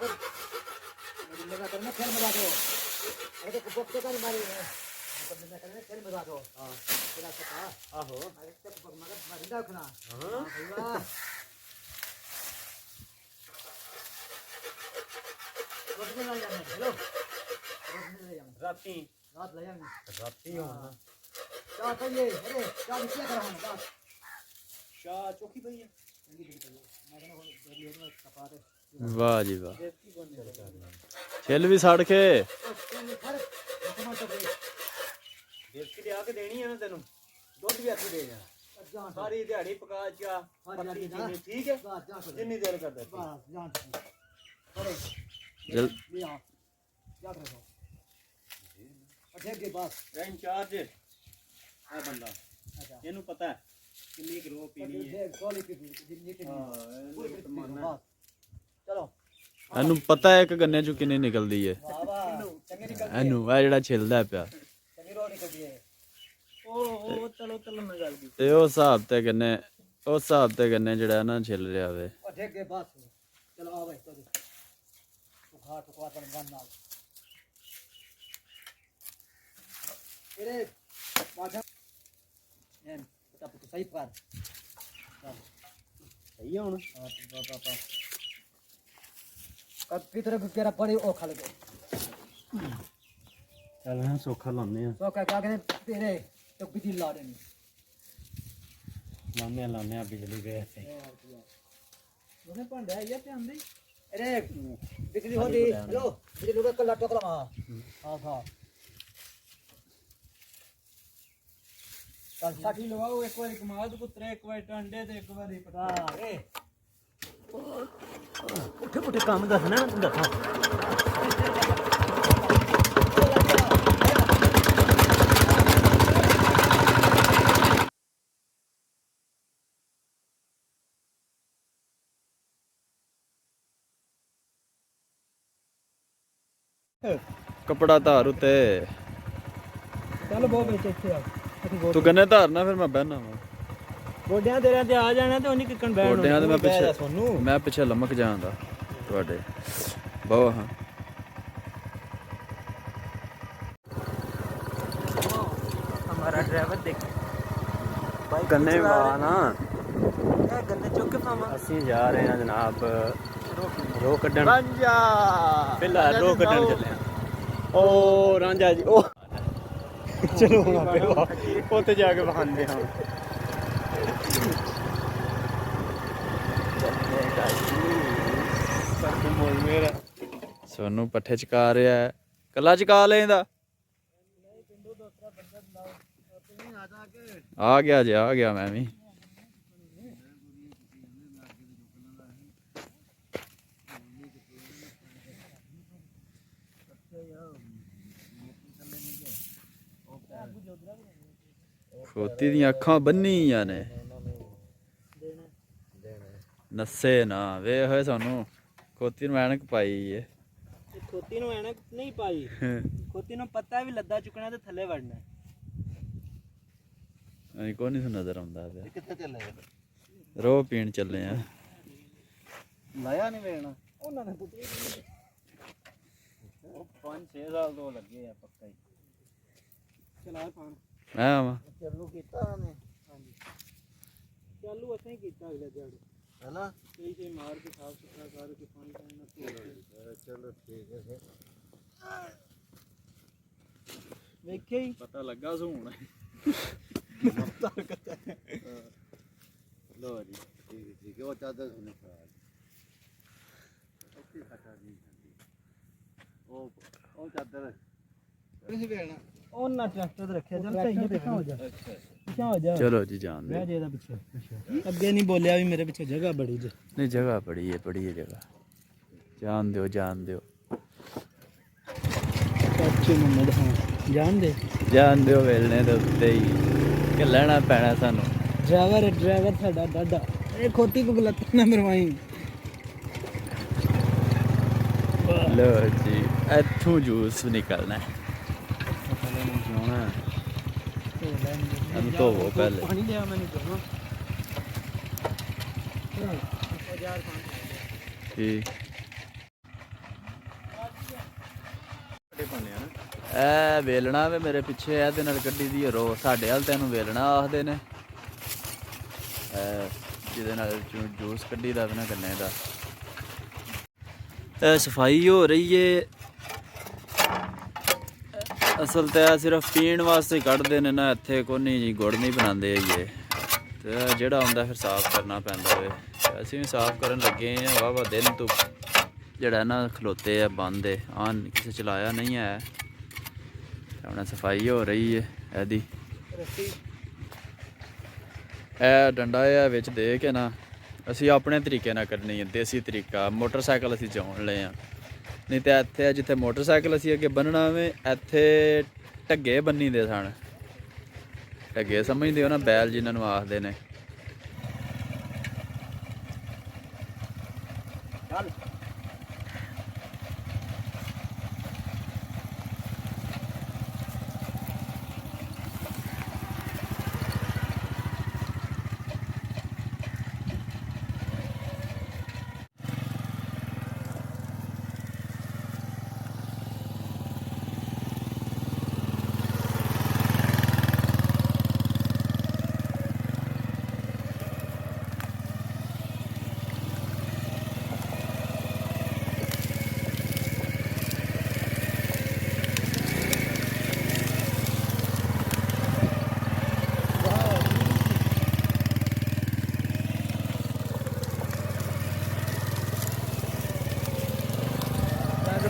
लगा करना खेल बजा दो अरे तो कुपक तो कर मारी है मतलब मैं करना खेल बजा दो हां तेरा सका आहो अरे तो कुपक मगर मरिंदा रखना हां भईया रोटी ले जाना हेलो रोटी ले जाना रात ले जाना राती होना क्या कहिए अरे क्या क्या कर रहा हूं क्या शाह चौकी भईया मैं कहना वो दे कपा दे वाह जी वाह छिल भी सड़ के देसी लिया के देनी है ना तेनू दुध भी हथ दे सारी दिहाड़ी पका चा पत्ती चीनी ठीक है जिन्नी देर कर दे बस जान अरे जल ले आ क्या कर रहे हो अच्छे के पास इंचार्ज है बंदा अच्छा ਇਹਨੂੰ ਪਤਾ ਹੈ ਕਿੰਨੀ ਗਰੋ ਪੀਣੀ ਹੈ ਸੋਲੀ ਪੀ ਜਿੰਨੀ ਪੀਣੀ ਹੈ ਚਲੋ ਇਹਨੂੰ ਪਤਾ ਹੈ ਇੱਕ ਗੰਨੇ ਚੋਂ ਕਿੰਨੀ ਨਿਕਲਦੀ ਹੈ ਵਾਹ ਵਾਹ ਚੰਗੀ ਨਿਕਲਦੀ ਇਹਨੂੰ ਆ ਜਿਹੜਾ ਛਿਲਦਾ ਪਿਆ ਚੰਗੀ ਰੋ ਨਿਕਲਦੀ ਹੈ ਉਹ ਚਲੋ ਮੈਂ ਗੱਲ ਕੀਤੀ ਤੇ ਉਹ ਹਿਸਾਬ ਤੇ ਗੰਨੇ ਜਿਹੜਾ ਨਾ ਛਿਲ ਰਿਹਾ ਵੇ ਅੱਠੇ ਕੇ ਬਸ ਚਲੋ ਆ ਭਾਈ ਤੋ ਖਾ ਪਰ ਗੰਨ ਨਾਲ ਇਹਦੇ ਬਾਜਾ ਐਨ ਤਾਂ ਤੂੰ ਸਹੀ ਕਰ ਸਹੀ ਹੈ ਹੁਣ ਪਾਪਾ कब की तरफ तेरा पड़े ओ खा लगे चल हां सोखा लाने हैं सोखा क्या कहते तेरे तो बिजली ला देनी लाने बिजली वैसे उसने पंडा है ये पे आंदी अरे बिजली होती हेलो बिजली का कल्ला टोकरा हां हां कल 60 लवाओ एक बार कमाल तो कुतरे एक बार टंडे ते एक बार पटा रे उठे उठे काम दसना दसा ਕਪੜਾ ਧਾਰ ਉਤੇ चल बहुत बेच ਇੱਥੇ ਆ ਤੂੰ ਗੰਨੇ ਧਾਰਨਾ ਫਿਰ ਮੈਂ ਬਹਿਣਾ ਵਾ ਗੋਡਿਆਂ ਤੇਰੇ ਤੇ ਆ ਜਾਣਾ ਤੇ ਉਹਨੀ ਕਿੱਕਣ ਬੈਠ ਗੋਡਿਆਂ ਤੇ ਮੈਂ ਪਿੱਛੇ ਲਮਕ ਜਾਂਦਾ ਤੁਹਾਡੇ ਬਹੁਤ ਹਾਂ हमारा ड्राइवर देख गन्ने वाना ये गन्ने चुक के पावा ਅਸੀਂ ਜਾ ਰਹੇ ਹਾਂ ਜਨਾਬ ਰੋ ਕੱਢਣ ਰਾਂਝਾ ਫਿਲਹਾਲ ਰੋ ਕੱਢਣ ਚੱਲੇ ਹਾਂ ਓ ਰਾਂਝਾ ਜੀ ਓ ਚਲੋ ਹੁਣ ਆਪੇ ਉੱਥੇ ਜਾ ਕੇ ਬਹਾਨੇ ਹਾਂ ਸੋਨੂੰ ਪੱਠੇ ਚਕਾ ਰਿਹਾ ਹੈ ਕੱਲਾ ਚਕਾ ਲੈਂਦਾ ਆ ਗਿਆ ਮੈਂ ਵੀ ਖੋਤੀ ਦੀਆਂ ਅੱਖਾਂ ਬੰਨੀਆਂ ਨੇ ਨੱਸੇ ਨਾ ਵੇ ਹੋਏ ਸਾਨੂੰ ਖੋਤੀ ਨੂੰ ਐਨਕ ਪਾਈ ਏ ਖੋਤੀ ਨੂੰ ਐਨਕ ਨਹੀਂ ਪਾਈ ਖੋਤੀ ਨੂੰ ਪਤਾ ਵੀ ਲੱਦਾ ਚੁੱਕਣਾ ਤੇ ਥੱਲੇ ਵੜਨਾ ਐਂ ਕੋਈ ਨਹੀਂ ਨਜ਼ਰ ਆਉਂਦਾ ਪਿਆ ਕਿੱਥੇ ਚੱਲੇ ਰੋ ਪੀਣ ਚੱਲੇ ਆ ਲਾਇਆ ਨਹੀਂ ਵੇਣਾ ਉਹਨਾਂ ਨੇ ਪੁੱਤਰੀ ਉਹ 5-6 ਸਾਲ ਤੋਂ ਲੱਗੇ ਆ ਪੱਕਾ ਹੀ ਚਲਾ ਪਾਣ ਮੈਂ ਆਵਾਂ ਚਾਲੂ ਕੀਤਾ ਉਹਨੇ ਹਾਂਜੀ ਚਾਲੂ ਅਸੀਂ ਕੀਤਾ ਅਗਲੇ ਦਿਹਾੜੇ ਹੈਨਾ ਕਈ ਮਾਰ ਕੇ ਸਾਫ ਸੁਥਰਾ ਕਰਕੇ ਪਾਣੀ ਪਾਣੀ ਨਾਲ ਧੋ ਚਲੋ ਠੀਕ ਹੈ ਫਿਰ ਵੇਖਿਆ ਹੀ ਪਤਾ ਲੱਗਾ ਸੂਣ ਲੋ ਜੀ ਠੀਕ ਹੈ ਉਹ ਚਾਦਰ ਸੁਣੇ ਖਰਾਬ ਓਕੇ ਖਟਾ ਨਹੀਂ ਉਹ ਚਾਦਰ ਕਿਸ ਵੇਣਾ ਉਹਨਾਂ ਟਰੈਕਟਰ ਤੇ ਰੱਖਿਆ ਚੱਲ ਸਹੀ ਪਿੱਛਾ ਹੋ ਜਾ ਪਿੱਛਾ ਹੋ ਜਾ ਚਲੋ ਜੀ ਜਾਣ ਦੇ ਮੈਂ ਜੇ ਦਾ ਪਿੱਛੇ ਅੱਗੇ ਨਹੀਂ ਬੋਲਿਆ ਵੀ ਮੇਰੇ ਪਿੱਛੇ ਜਗ੍ਹਾ ਬੜੀ ਜੇ ਨਹੀਂ ਜਗ੍ਹਾ ਬੜੀ ਹੈ ਜਗ੍ਹਾ ਜਾਣ ਦਿਓ ਅੱਛੇ ਮੁਹੰਮਦ ਹਾਂ ਜਾਣ ਦਿਓ ਵੇਲਣੇ ਦੇ ਉੱਤੇ ਹੀ ਕਿ ਲੈਣਾ ਪੈਣਾ ਸਾਨੂੰ ਡਰਾਈਵਰ ਸਾਡਾ ਡਾਡਾ ਇਹ ਖੋਤੀ ਕੋ ਗਲਤ ਨਾ ਮਰਵਾਈ ਲੋ ਜੀ ਇੱਥੋਂ ਜੂਸ ਨਿਕਲਣਾ हम तो वो पहले पानी लिया मैंने ठीक ਇਹ ਵੇਲਣਾ ਵੇ ਮੇਰੇ ਪਿੱਛੇ ਇਹਦੇ ਨਾਲ ਕੱਢੀ ਦੀ ਰੋ ਸਾਡੇ ਹਾਲ ਤੈਨੂੰ ਵੇਲਣਾ ਆਖਦੇ ਨੇ ਜਿਹਦੇ ਨਾਲ ਜੂਸ ਕੱਢੀ ਦਾ ਨਾ ਗੰਨੇ ਦਾ ਇਹ ਸਫਾਈ ਹੋ ਰਹੀ ਏ ਅਸਲ ਤੇ ਸਿਰਫ ਪੀਣ ਵਾਸਤੇ ਕੱਢਦੇ ਨੇ ਨਾ ਇੱਥੇ ਕੋਈ ਨਹੀਂ ਜੀ ਗੁੜ ਨਹੀਂ ਬਣਾਉਂਦੇ ਇਹ ਤੇ ਜਿਹੜਾ ਹੁੰਦਾ ਫਿਰ ਸਾਫ਼ ਕਰਨਾ ਪੈਂਦਾ ਵੇ ਅਸੀਂ ਵੀ ਸਾਫ਼ ਕਰਨ ਲੱਗੇ ਆ ਵਾਵਾ ਦਿਨ ਤੋਂ ਜਿਹੜਾ ਨਾ ਖਲੋਤੇ ਆ ਬੰਦ ਏ ਆਨ ਕਿਸੇ ਚਲਾਇਆ ਨਹੀਂ ਹੈ ਹੁਣ ਸਫਾਈ ਹੋ ਰਹੀ ਹੈ ਇਹਦੀ ਇਹ ਡੰਡਾ ਆ ਵਿੱਚ ਦੇ ਕੇ ਨਾ ਅਸੀਂ ਆਪਣੇ ਤਰੀਕੇ ਨਾਲ ਕਰਨੀ ਹੈ ਦੇਸੀ ਤਰੀਕਾ ਮੋਟਰਸਾਈਕਲ ਅਸੀਂ ਚੋਣ ਲਏ ਆ ਨਹੀਂ ਤਾਂ ਇੱਥੇ ਜਿੱਥੇ ਮੋਟਰਸਾਈਕਲ ਅਸੀਂ ਅੱਗੇ ਬੰਨਣਾ ਵੇ ਇੱਥੇ ਢੱਗੇ ਬੰਨੀ ਦੇ ਸਨ ਢੱਗੇ ਸਮਝਦੇ ਹੋ ਨਾ ਬੈਲ ਜਿਨ੍ਹਾਂ ਨੂੰ ਆਖਦੇ ਨੇ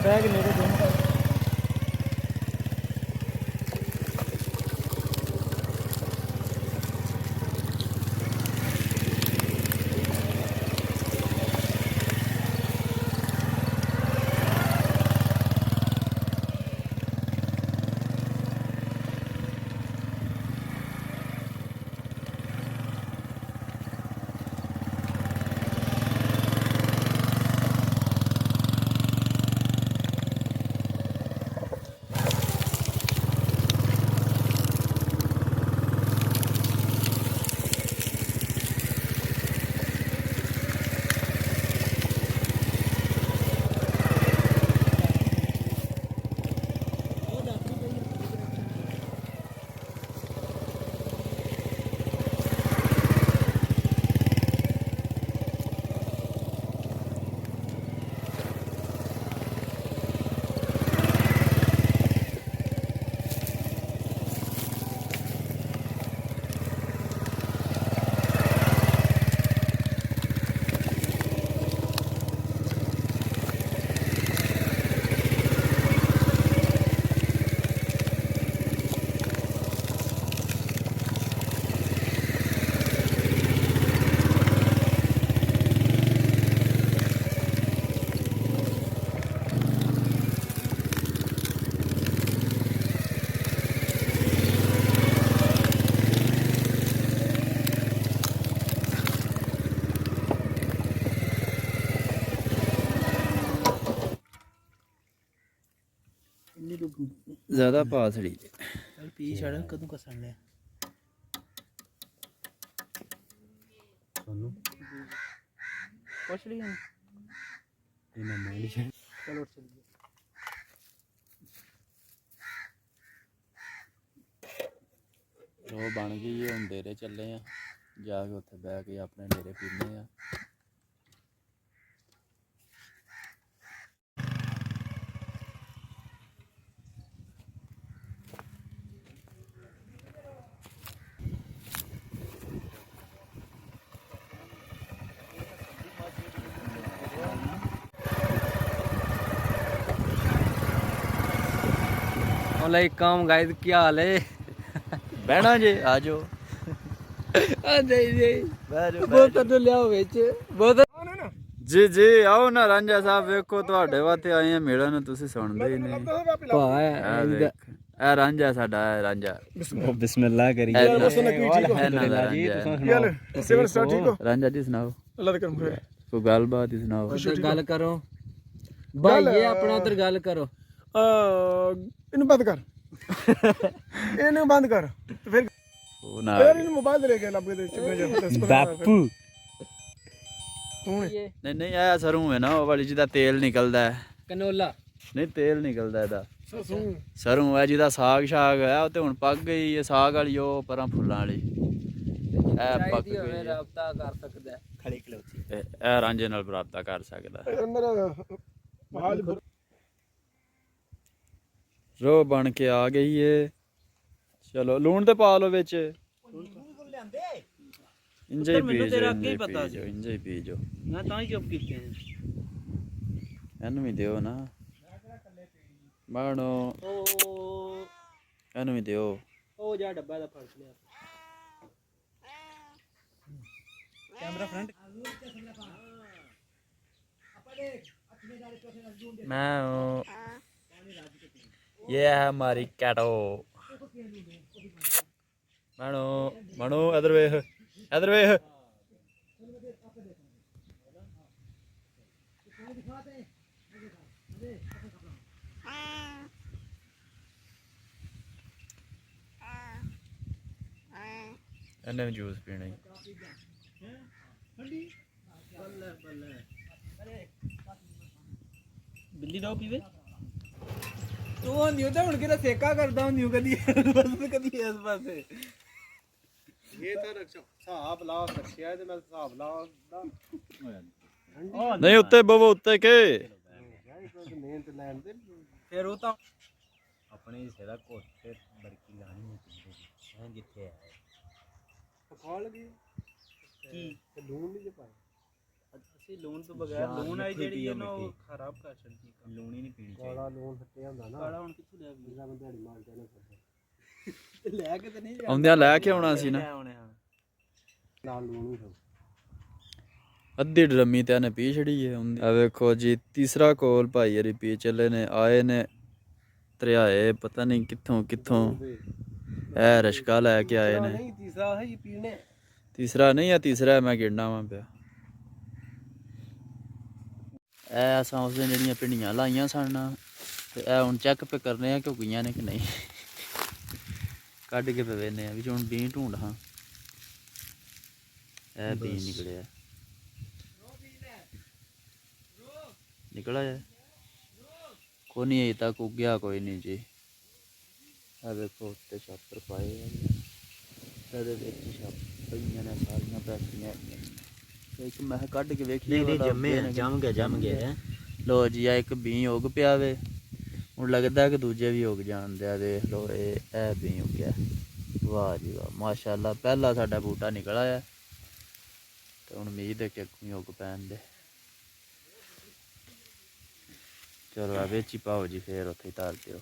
बैग ले दोनों ज्यादा पासड़ी पी छड़ कदों कसन ले सोनू पूछ लिया इना माली चलो चलिए ਉਹ ਬਣ ਗਈ ਹੁਣ ਡੇਰੇ ਚੱਲੇ ਆ ਜਾ ਕੇ ਉੱਥੇ ਬਹਿ ਕੇ ਆਪਣੇ ਡੇਰੇ ਪੀਣੇ ਆ वालेकुम गाइस क्या हाल है ਬਹਿਣਾ ਜੇ ਆ ਜਾਓ नहीं नहीं ਬਹਿ बोतल तो लियाओ बेच बोतल ਜੀ ਜੀ ਆਓ ਨਾ ਰਾਂਝਾ ਸਾਹਿਬ ਵੇਖੋ ਤੁਹਾਡੇ ਵਾਸਤੇ ਆਏ ਆ ਮਿਲਣ ਤੁਸੀਂ ਸੁਣਦੇ ਹੀ ਨਹੀਂ ਇਹ ਦੇਖ, ਇਹ ਰਾਂਝਾ ਸਾਡਾ ਹੈ ਰਾਂਝਾ बिस्मिल्लाह करिए ਰਾਂਝਾ ਜੀ ਸੁਣਾਓ ਅੱਲਾ ਦਾ ਕਰਮ ਹੋਇਆ ਕੋਈ ਗੱਲਬਾਤ ਹੀ ਸੁਣਾਓ गल करो भाई ये अपना उधर गल करो ਇਹਨੂੰ ਬੰਦ ਕਰ ਇਹਨੂੰ ਬੰਦ ਕਰ ਤੇ ਫਿਰ ਉਹ ਨਾ ਫਿਰ ਇਹਨੂੰ ਮੋਬਾਈਲ ਲੈ ਕੇ ਲੱਭ ਕੇ ਦੇ ਚੁੱਕੇ ਜਾ बापू ਤੂੰ ਨਹੀਂ ਨਹੀਂ ਇਹ ਸਰੋਂ ਹੈ ਨਾ ਉਹ ਵਾਲੀ ਜਿਹਦਾ ਤੇਲ ਨਿਕਲਦਾ ਹੈ कनोला ਨਹੀਂ ਤੇਲ ਨਿਕਲਦਾ ਇਹਦਾ ਸਰੋਂ ਹੈ ਜਿਹਦਾ ਸਾਗ ਸ਼ਾਗ ਹੈ ਉਹ ਤੇ ਹੁਣ ਪੱਕ ਗਈ ਹੈ ਸਾਗ ਵਾਲੀ ਉਹ ਪਰਾਂ ਫੁੱਲਾਂ ਵਾਲੀ ਇਹ ਪੱਕ ਗਈ ਹੈ। ਰਾਬਤਾ ਕਰ ਸਕਦਾ ਖੜੀ ਖਲੋਤੀ ਇਹ ਰਾਂਝੇ ਨਾਲ ਬਰਾਬਤਾ ਕਰ ਸਕਦਾ ਰੋ ਬਣ ਕੇ ਆ ਗਈ ਏ ਚਲੋ ਲੂਣ ਤੇ ਪਾ ਲਓ ਵਿੱਚ ਇੰਜੇ ਹੀ ਪੀ ਜੋ ਇੰਜੇ ਹੀ ਪੀ ਜੋ ਮੈਂ ਤਾਂ ਹੀ ਚੁੱਪ ਕੀਤੇ ਆ ਇਹਨੂੰ ਵੀ ਦਿਓ ਨਾ ਬਾਣੋ ਉਹ ਇਹਨੂੰ ਵੀ ਦਿਓ ਉਹ ਜਾ ਡੱਬਾ ਦਾ ਫੜ ਲਿਆ कैमरा फ्रंट मैं ये है हमारी कैटो मनो मनो इधर वेख इन्हें भी जूस पीना ही बिल्ली डाओ पीवे ਤੂੰ ਹੁੰਦੀ ਤਾਂ ਹੁਣ ਕਿਹੜਾ ਸੇਕਾ ਕਰਦਾ ਹੁੰਦੀ ਕਦੀ ਕਦੀ ਇਸ ਪਾਸੇ ਇਹ ਤਾਂ ਹਿਸਾਬ ਲਾ ਰੱਖਿਆ ਤੇ ਮੈਂ ਹਿਸਾਬ ਲਾ नहीं उत्ते बवो उत्ते के ਮਿਹਨਤ ਲੈਣ ਦੇ ਫਿਰ ਉਹ ਤਾਂ ਆਪਣੇ ਹਿੱਸੇ ਦਾ ਘੁੱਟ ਤੇ ਬਰਕੀ ਲਾਣੀ ਹੈ ਜਿੱਥੇ ਹੈ ਖਾ ਲਗੀ ਕੀ ਤੇ ਲੂਣ ਨਹੀਂ ਪਾਇਆ ਅਸੀਂ ਲੂਣ ਤੋਂ ਬਗੈਰ ਲੂਣ ਆਈ ਜਿਹੜੀ ਹੈ ਨਾ ਉਹ ਖਰਾਬ ਕਰ ਛੱਡਦੀ ਲੂਣ ਹੀ ਨਹੀਂ ਪੀਣੀ ਚਾਹੀਦੀ ਕਾਲਾ ਲੂਣ ਫੱਟਿਆ ਹੁੰਦਾ ਨਾ ਕਾਲਾ ਹੁਣ ਕਿੱਥੋਂ ਲਿਆ ਵੀ ਮੈਂ ਦਿਹਾੜੀ ਮਾਰ ਜਾਣਾ ਤੇ ਲੈ ਕੇ ਤੇ ਨਹੀਂ ਆਉਂਦਿਆਂ ਲੈ ਕੇ ਆਉਣਾ ਸੀ ਨਾ ਨਾਲ ਲੂਣ ਹੀ ਖਾਓ ਅੱਧੀ ਡਰਮੀ ਤੇ ਇਹਨੇ ਪੀ ਛੜੀ ਹੈ ਆ ਵੇਖੋ ਜੀ ਤੀਸਰਾ ਕੋਲ ਭਾਈ ਹਰੀ ਪੀ ਚੱਲੇ ਨੇ ਆਏ ਨੇ ਤਰਿਆਏ ਪਤਾ ਨਹੀਂ ਕਿੱਥੋਂ ਕਿੱਥੋਂ ਇਹ ਰਸ਼ਕਾ ਲੈ ਕੇ ਆਏ ਨੇ ਨਹੀਂ ਤੀਸਰਾ ਹੈ ਪੀਣੇ ਤੀਸਰਾ ਨਹੀਂ ਆ ਤੀਸਰਾ ਮੈਂ ਗਿਣਨਾ ਵਾਂ ਪਿਆ ਇਹ ਅਸਾਂ ਉਸ ਦਿਨ ਜਿਹੜੀਆਂ ਪਿੰਡੀਆਂ ਲਾਈਆਂ ਸਨ ਤੇ ਇਹ ਹੁਣ ਚੈੱਕ ਪੇ ਕਰਨੇ ਆ ਕਿ ਗਈਆਂ ਨੇ ਕਿ ਨਹੀਂ ਕੱਢ ਕੇ ਪਵੇਨੇ ਆ ਵੀ ਹੁਣ ਬੀ ਢੂੰਡ ਹਾਂ ਇਹ ਬੀ ਨਿਕਲਿਆ ਨਿਕਲਾ ਹੈ ਕੋਈ ਨਹੀਂ ਅਜੇ ਤੱਕ ਉੱਗਿਆ ਕੋਈ ਨਹੀਂ ਜੀ ਆ ਵੇਖੋ ਉੱਤੇ ਛਾਪਰ ਪਾਏ ਆ ਇਹਦੇ ਵਿੱਚ ਛਾਪ ਪਈਆਂ ਨੇ ਸਾਰੀਆਂ ਪੈਸੀਆਂ ਇੱਕ ਮੈਂ ਕੱਢ ਕੇ ਵੇਖੀ ਨਹੀਂ ਜੰਮ ਗਿਆ ਲੋ ਜੀ ਆ ਇੱਕ ਬੀ ਉੱਗ ਪਿਆ ਵੇ ਹੁਣ ਲੱਗਦਾ ਕਿ ਦੂਜੇ ਵੀ ਉੱਗ ਜਾਣਦੇ ਆ ਦੇਖ ਲੋ ਇਹ ਬੀ ਉੱਗਿਆ ਵਾਹ ਜੀ ਵਾਹ ਮਾਸ਼ਾਅੱਲਾ ਪਹਿਲਾ ਸਾਡਾ ਬੂਟਾ ਨਿਕਲ ਆਇਆ ਤੇ ਹੁਣ ਉਮੀਦ ਹੈ ਕਿ ਅੱਗੋਂ ਉੱਗ ਪੈਣ ਦੇ ਚਲੋ ਆ ਵਿੱਚ ਹੀ ਪਾਓ ਜੀ ਫੇਰ ਉੱਥੇ ਹੀ ਧਰ ਦਿਓ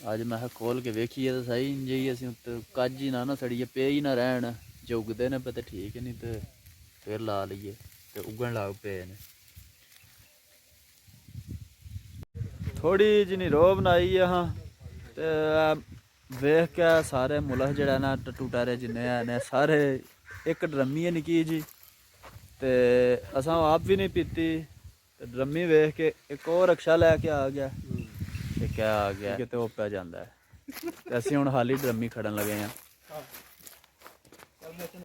ਅੱਜ ਮੈਂ ਕਿਹਾ ਖੋਲ ਕੇ ਵੇਖੀਏ ਤਾਂ ਸਹੀ ਜੀ ਅਸੀਂ ਉੱਤੇ ਕੱਜ ਹੀ ਨਾ ਸੜੀਏ ਪਏ ਹੀ ਨਾ ਰਹਿਣ ਜੇ ਉਗਦੇ ਨੇ ਪਤਾ ਠੀਕ ਨਹੀਂ ਤੇ ਫਿਰ ਲਾ ਲਈਏ ਤੇ ਉਗਣ ਲੱਗ ਪਏ ਨੇ ਥੋੜੀ ਜਿਹੀ ਰੋਹ ਬਣਾਈ ਆ ਹਾਂ ਤੇ ਵੇਖ ਕੇ ਸਾਰੇ ਮੁਲਕ ਜਿਹੜਾ ਨਾ ਟੱਟੂ ਟਾਰੇ ਜਿੰਨੇ ਆ ਨੇ ਸਾਰੇ ਇੱਕ ਡਰਮੀ ਹੈ ਨਿੱਕੀ ਜੀ ਤੇ ਅਸਾਂ ਆਪ ਵੀ ਨਹੀਂ ਪੀਤੀ ਤੇ ਡਰਮੀ ਵੇਖ ਕੇ ਇੱਕ ਹੋਰ ਰਕਸ਼ਾ ਲੈ ਕੇ ਆ ਗਿਆ ਤੇ ਕਿਆ ਆ ਗਿਆ ਕਿਤੇ ਉਹ ਪੈ ਜਾਂਦਾ ਹੈ ਤੇ ਅਸੀਂ ਹੁਣ ਹਾਲੀ ਡਰਮੀ ਖੜਨ ਲੱਗੇ ਆ